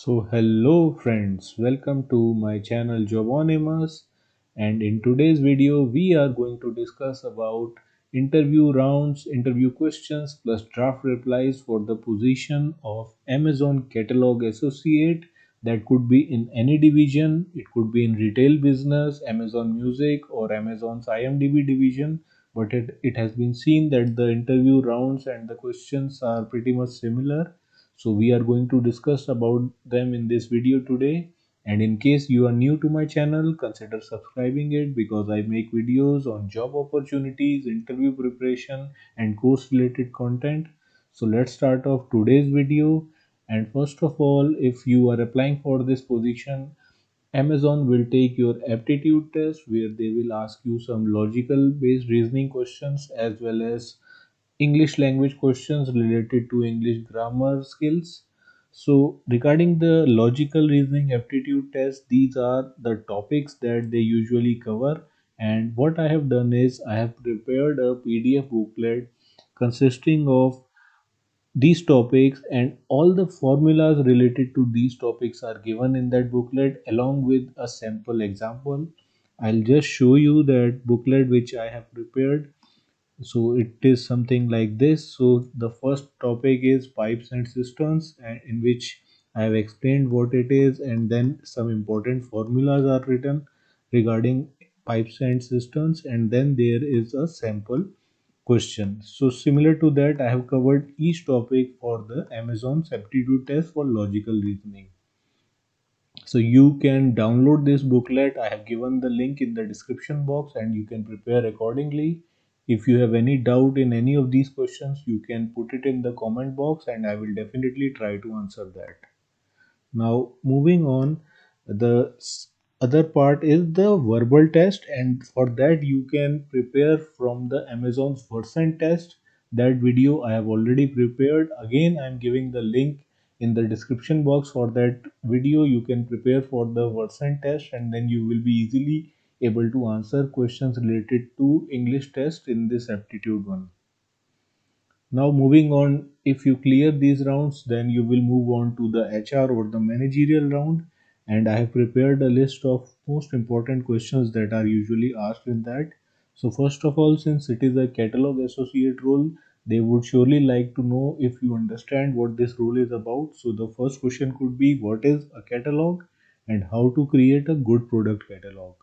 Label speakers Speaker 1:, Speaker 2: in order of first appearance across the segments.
Speaker 1: Hello friends, welcome to my channel Jobonimus, and in today's video we are going to discuss about interview rounds, interview questions plus draft replies for the position of Amazon Catalog Associate. That could be in any division, it could be in retail business, Amazon Music or Amazon's IMDb division, but it has been seen that the interview rounds and the questions are pretty much similar, so we are going to discuss about them in this video today. And in case you are new to my channel, consider subscribing it because I make videos on job opportunities, interview preparation and course related content. So let's start off today's video. And first of all, if you are applying for this position, Amazon will take your aptitude test where they will ask you some logical based reasoning questions as well as English language questions related to English grammar skills. So, regarding the logical reasoning aptitude test, these are the topics that they usually cover. And what I have done is I have prepared a PDF booklet consisting of these topics, and all the formulas related to these topics are given in that booklet along with a sample example. I'll just show you that booklet which I have prepared. So it is something like this. So the first topic is pipes and cisterns, and in which I have explained what it is, and then some important formulas are written regarding pipes and cisterns, and then there is a sample question. So similar to that, I have covered each topic for the Amazon's aptitude test for logical reasoning. So you can download this booklet. I have given the link in the description box and you can prepare accordingly. If you have any doubt in any of these questions, you can put it in the comment box and I will definitely try to answer that. Now, moving on, the other part is the verbal test, and for that, you can prepare from the Amazon's Vercent test. That video I have already prepared. Again, I am giving the link in the description box for that video. You can prepare for the Vercent test, and then you will be easily able to answer questions related to English test in this aptitude one. Now moving on, if you clear these rounds, then you will move on to the HR or the managerial round. And I have prepared a list of most important questions that are usually asked in that. So first of all, since it is a catalog associate role, they would surely like to know if you understand what this role is about. So the first question could be, what is a catalog and how to create a good product catalog?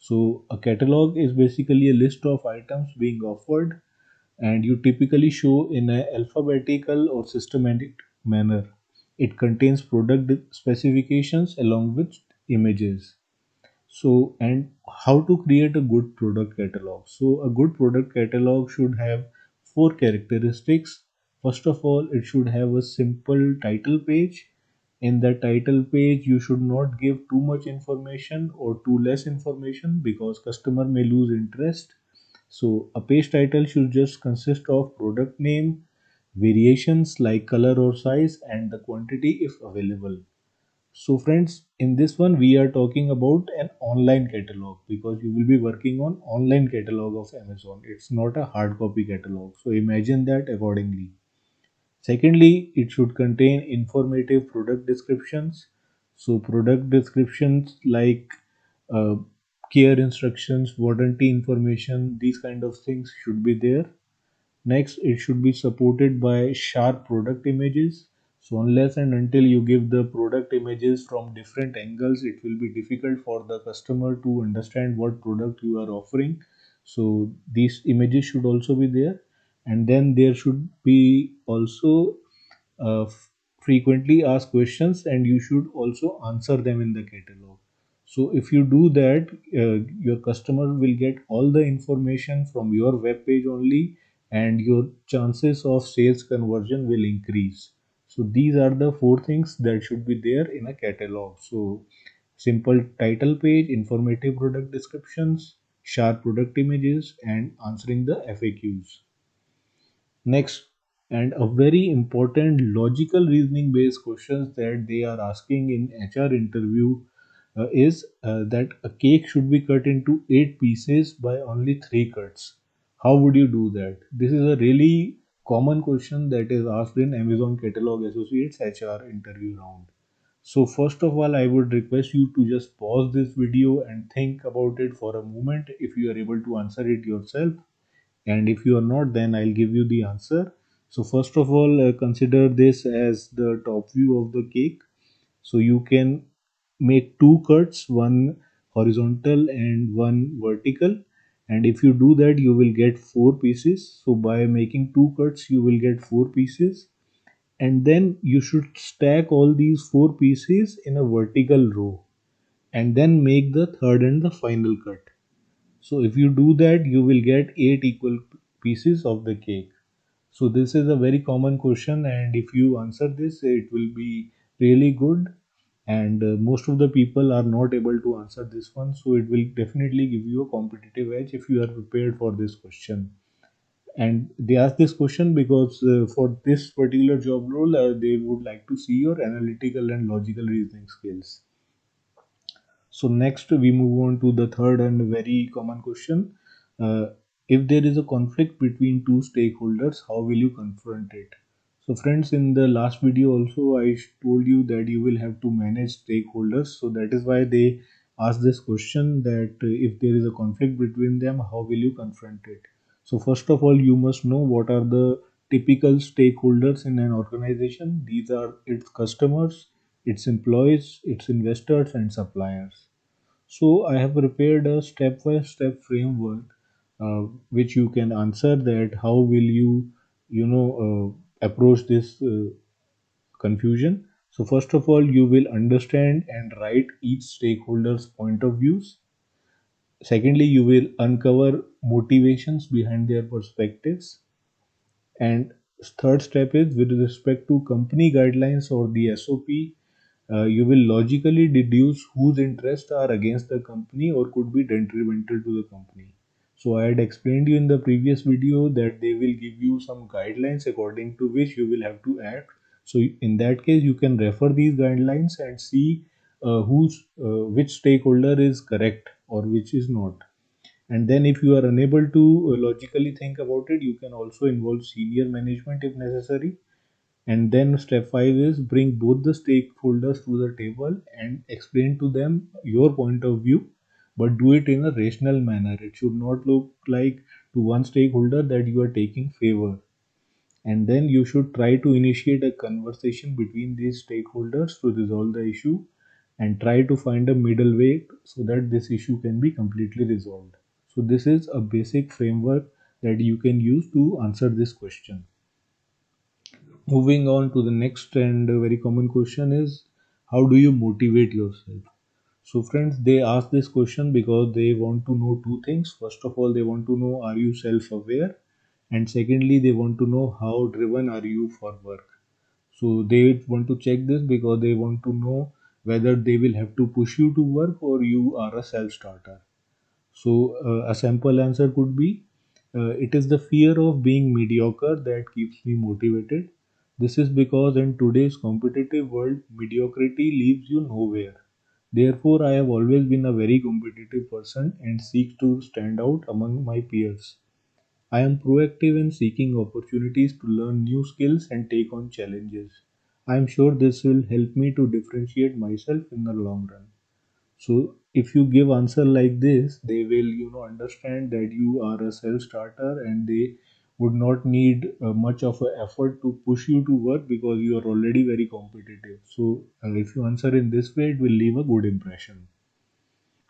Speaker 1: So a catalog is basically a list of items being offered, and you typically show in an alphabetical or systematic manner. It contains product specifications along with images. So, and how to create a good product catalog. So, a good product catalog should have four characteristics. First of all, it should have a simple title page. In the title page, you should not give too much information or too less information because customer may lose interest. So a page title should just consist of product name, variations like color or size, and the quantity if available. So friends, in this one we are talking about an online catalog because you will be working on online catalog of Amazon. It's not a hard copy catalog. So imagine that accordingly. Secondly, it should contain informative product descriptions. So product descriptions like uh, care instructions, warranty information, these kind of things should be there. Next, it should be supported by sharp product images. So unless and until you give the product images from different angles, it will be difficult for the customer to understand what product you are offering. So these images should also be there. And then there should be also frequently asked questions, and you should also answer them in the catalog. So if you do that, your customer will get all the information from your web page only, and your chances of sales conversion will increase. So these are the four things that should be there in a catalog. So simple title page, informative product descriptions, sharp product images, and answering the FAQs. Next, and a very important logical reasoning based questions that they are asking in HR interview is that a cake should be cut into 8 pieces by only 3 cuts. How would you do that? This is a really common question that is asked in Amazon Catalog Associates HR interview round. So first of all, I would request you to just pause this video and think about it for a moment if you are able to answer it yourself. And if you are not, then I'll give you the answer. So first of all, consider this as the top view of the cake. So you can make two cuts, one horizontal and one vertical. And if you do that, you will get four pieces. So by making two cuts, you will get four pieces. And then you should stack all these four pieces in a vertical row and then make the third and the final cut. So if you do that, you will get eight equal pieces of the cake. So this is a very common question, and if you answer this, it will be really good. And most of the people are not able to answer this one, so it will definitely give you a competitive edge if you are prepared for this question. And they ask this question because for this particular job role, they would like to see your analytical and logical reasoning skills. So next we move on to the third and very common question. Uh, if there is a conflict between two stakeholders, how will you confront it? So friends, in the last video also I told you that you will have to manage stakeholders. So that is why they ask this question that if there is a conflict between them, how will you confront it? So first of all, you must know what are the typical stakeholders in an organization. These are its customers, its employees, its investors and suppliers. So I have prepared a step-by-step framework which you can answer that how will you approach this confusion. So first of all, you will understand and write each stakeholder's point of views. Secondly, you will uncover motivations behind their perspectives. And third step is with respect to company guidelines or the SOP, you will logically deduce whose interests are against the company or could be detrimental to the company. So I had explained you in the previous video that they will give you some guidelines according to which you will have to act. So in that case, you can refer these guidelines and see which stakeholder is correct or which is not. And then if you are unable to logically think about it, you can also involve senior management if necessary. And then step 5 is bring both the stakeholders to the table and explain to them your point of view, but do it in a rational manner. It should not look like to one stakeholder that you are taking favor. And then you should try to initiate a conversation between these stakeholders to resolve the issue and try to find a middle way so that this issue can be completely resolved. So this is a basic framework that you can use to answer this question. Moving on to the next and very common question is how do you motivate yourself? So friends, they ask this question because they want to know two things. First of all, they want to know are you self-aware? And secondly, they want to know how driven are you for work. So they want to check this because they want to know whether they will have to push you to work or you are a self-starter. So, a sample answer could be it is the fear of being mediocre that keeps me motivated. This is because in today's competitive world, mediocrity leaves you nowhere. Therefore, I have always been a very competitive person and seek to stand out among my peers. I am proactive in seeking opportunities to learn new skills and take on challenges. I am sure this will help me to differentiate myself in the long run. So if you give answer like this, they will understand that you are a self starter and they would not need much of an effort to push you to work because you are already very competitive. So if you answer in this way, it will leave a good impression.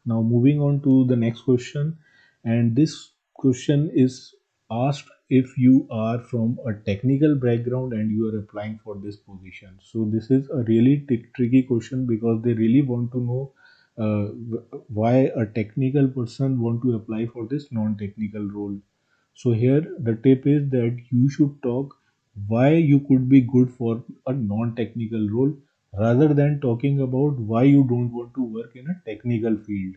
Speaker 1: Now, moving on to the next question, and this question is asked if you are from a technical background and you are applying for this position. So, this is a really tricky question because they really want to know why a technical person want to apply for this non-technical role. So here the tip is that you should talk why you could be good for a non-technical role rather than talking about why you don't want to work in a technical field.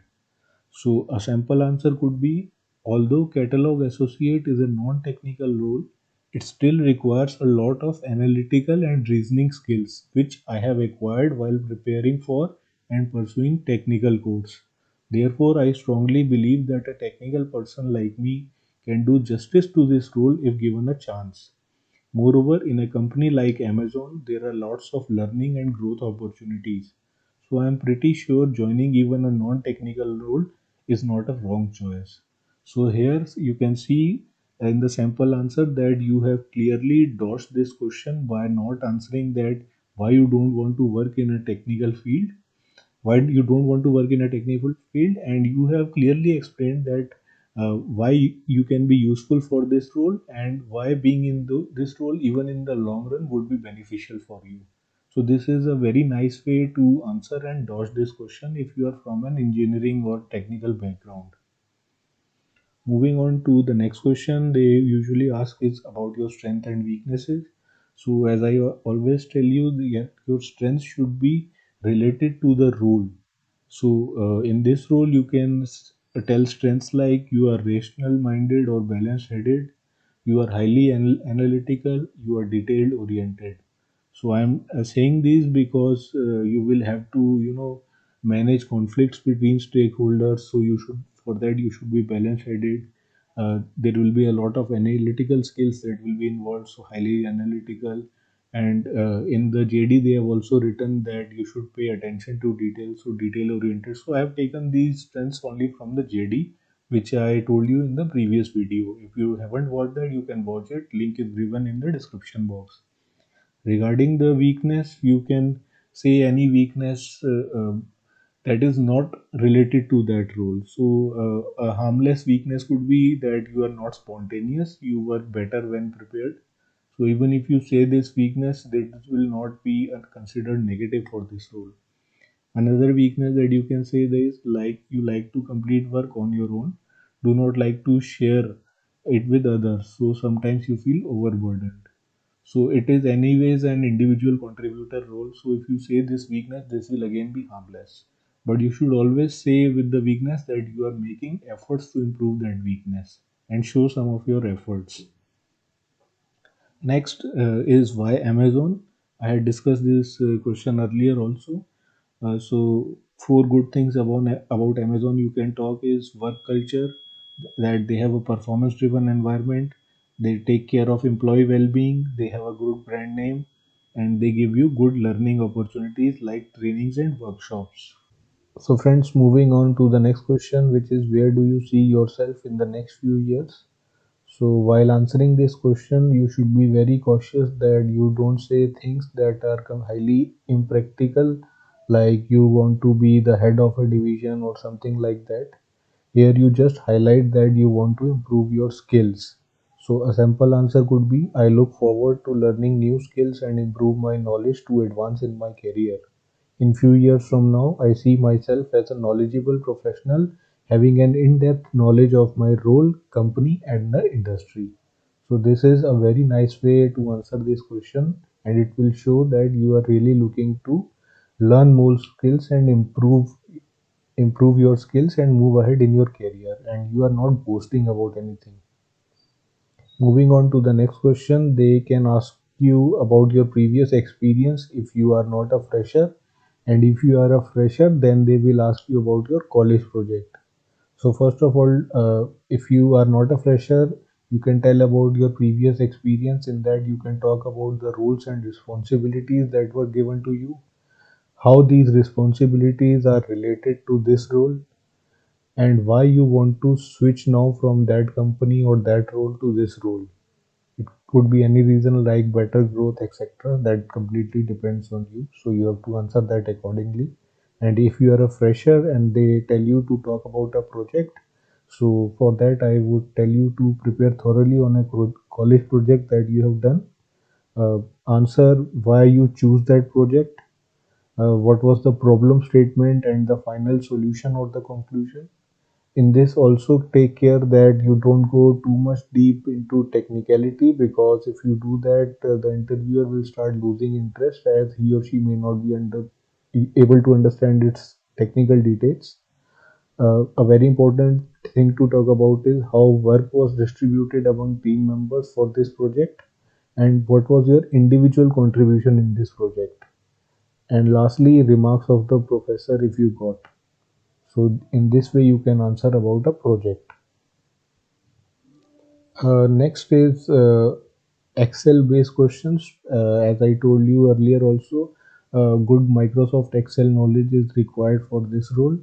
Speaker 1: So a sample answer could be although catalog associate is a non-technical role, it still requires a lot of analytical and reasoning skills which I have acquired while preparing for and pursuing technical course. Therefore, I strongly believe that a technical person like me can do justice to this role if given a chance. Moreover, in a company like Amazon, there are lots of learning and growth opportunities. So I'm pretty sure joining even a non-technical role is not a wrong choice. So here you can see in the sample answer that you have clearly dodged this question by not answering that why you don't want to work in a technical field, why you don't want to work in a technical field, and you have clearly explained that why you can be useful for this role and why being in this role even in the long run would be beneficial for you. So this is a very nice way to answer and dodge this question if you are from an engineering or technical background. Moving on to the next question, they usually ask is about your strength and weaknesses. So as I always tell you, your strengths should be related to the role. So in this role, you can tell strengths like you are rational minded or balance headed, you are highly analytical, you are detailed oriented. So I'm saying this because you will have to, manage conflicts between stakeholders. So you should, for that, you should be balance headed. There will be a lot of analytical skills that will be involved. So highly analytical. And in the JD, they have also written that you should pay attention to details. So detail oriented. So I have taken these strengths only from the JD, which I told you in the previous video. If you haven't watched that, you can watch it. Link is given in the description box. Regarding the weakness, you can say any weakness that is not related to that role. So, a harmless weakness could be that you are not spontaneous, you were better when prepared. So, even if you say this weakness, that will not be considered negative for this role. Another weakness that you can say is like you like to complete work on your own, do not like to share it with others. So, sometimes you feel overburdened. So it is anyways an individual contributor role. So if you say this weakness, this will again be harmless. But you should always say with the weakness that you are making efforts to improve that weakness and show some of your efforts. Next is why Amazon. I had discussed this question earlier also. So four good things about Amazon you can talk is work culture, that they have a performance driven environment, they take care of employee well-being, they have a good brand name, and they give you good learning opportunities like trainings and workshops. So friends, moving on to the next question, which is where do you see yourself in the next few years? So while answering this question, you should be very cautious that you don't say things that are highly impractical, like you want to be the head of a division or something like that. Here you just highlight that you want to improve your skills. So a simple answer could be I look forward to learning new skills and improve my knowledge to advance in my career. In few years from now, I see myself as a knowledgeable professional having an in-depth knowledge of my role, company, and the industry. So this is a very nice way to answer this question, and it will show that you are really looking to learn more skills and improve your skills and move ahead in your career, and you are not boasting about anything. Moving on to the next question, they can ask you about your previous experience if you are not a fresher. And if you are a fresher, then they will ask you about your college project. So, first of all, if you are not a fresher, you can tell about your previous experience. In that, you can talk about the roles and responsibilities that were given to you, how these responsibilities are related to this role, and why you want to switch now from that company or that role to this role. It could be any reason like better growth, etc. That completely depends on you. So you have to answer that accordingly. And if you are a fresher and they tell you to talk about a project, so for that I would tell you to prepare thoroughly on a college project that you have done. Answer why you choose that project, what was the problem statement and the final solution or the conclusion. In this also take care that you don't go too much deep into technicality, because if you do that, the interviewer will start losing interest as he or she may not be able to understand its technical details. A very important thing to talk about is how work was distributed among team members for this project, and what was your individual contribution in this project. And lastly, remarks of the professor if you got. So in this way you can answer about a project. Next is Excel based questions. As I told you earlier, also, good Microsoft Excel knowledge is required for this role.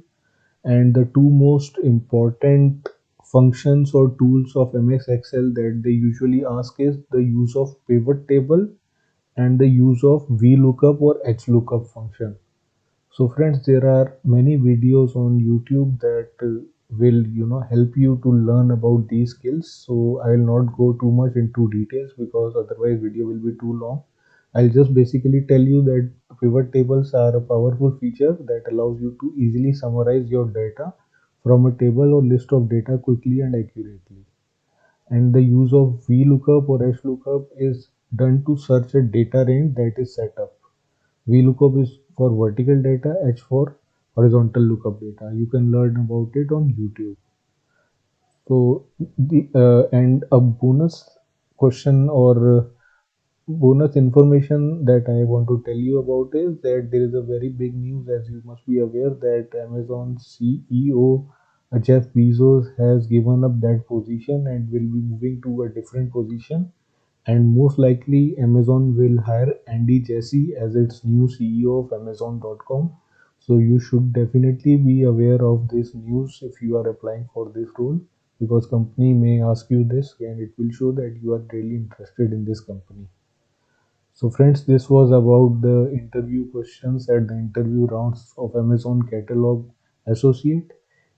Speaker 1: And the two most important functions or tools of MS Excel that they usually ask is the use of pivot table and the use of VLOOKUP or HLOOKUP function. So friends, there are many videos on YouTube that will help you to learn about these skills. So I will not go too much into details because otherwise video will be too long. I'll just basically tell you that pivot tables are a powerful feature that allows you to easily summarize your data from a table or list of data quickly and accurately. And the use of VLOOKUP or HLOOKUP is done to search a data range that is set up. VLOOKUP is for vertical data, H for horizontal lookup data. You can learn about it on YouTube. So the and a bonus question or bonus information that I want to tell you about is that there is a very big news, as you must be aware, that Amazon CEO Jeff Bezos has given up that position and will be moving to a different position. And most likely, Amazon will hire Andy Jassy as its new CEO of Amazon.com. So you should definitely be aware of this news if you are applying for this role, because company may ask you this and it will show that you are really interested in this company. So friends, this was about the interview questions at the interview rounds of Amazon Catalog Associate.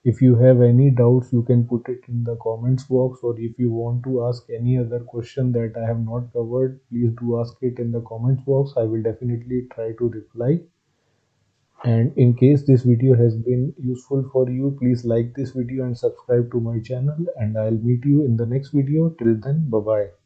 Speaker 1: If you have any doubts, you can put it in the comments box, or if you want to ask any other question that I have not covered, please do ask it in the comments box. I will definitely try to reply. And in case this video has been useful for you, please like this video and subscribe to my channel, and I'll meet you in the next video. Till then, bye bye.